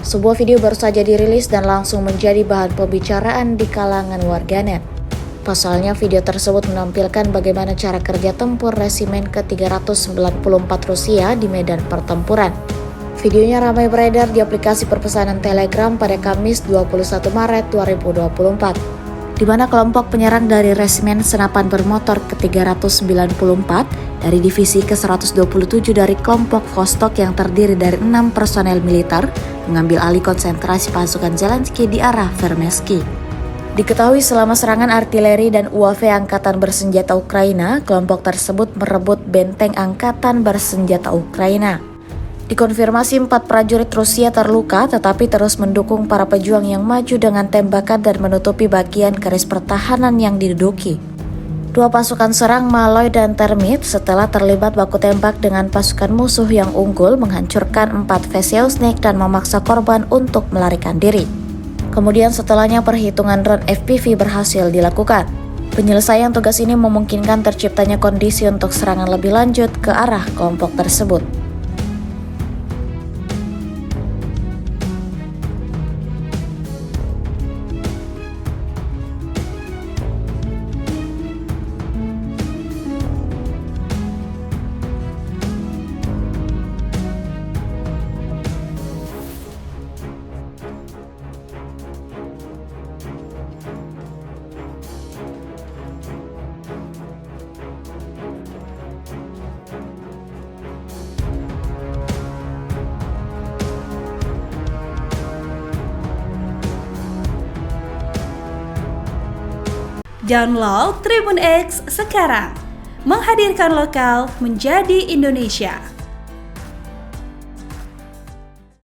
Sebuah video baru saja dirilis dan langsung menjadi bahan pembicaraan di kalangan warganet. Pasalnya, video tersebut menampilkan bagaimana cara kerja tempur resimen ke-394 Rusia di medan pertempuran. Videonya ramai beredar di aplikasi perpesanan Telegram pada Kamis 21 Maret 2024, di mana kelompok penyerang dari Resimen Senapan Bermotor ke-394 dari Divisi ke-127 dari kelompok Vostok yang terdiri dari 6 personel militer mengambil alih konsentrasi pasukan Zelensky di arah Vermesky. Diketahui selama serangan artileri dan UAV Angkatan Bersenjata Ukraina, kelompok tersebut merebut benteng Angkatan Bersenjata Ukraina. Dikonfirmasi 4 prajurit Rusia terluka tetapi terus mendukung para pejuang yang maju dengan tembakan dan menutupi bagian garis pertahanan yang diduduki. 2 pasukan serang Malloy dan Termit setelah terlibat baku tembak dengan pasukan musuh yang unggul menghancurkan 4 Vseusnik dan memaksa korban untuk melarikan diri. Kemudian setelahnya perhitungan drone FPV berhasil dilakukan. Penyelesaian tugas ini memungkinkan terciptanya kondisi untuk serangan lebih lanjut ke arah kelompok tersebut. Download Tribun X sekarang, menghadirkan lokal menjadi Indonesia.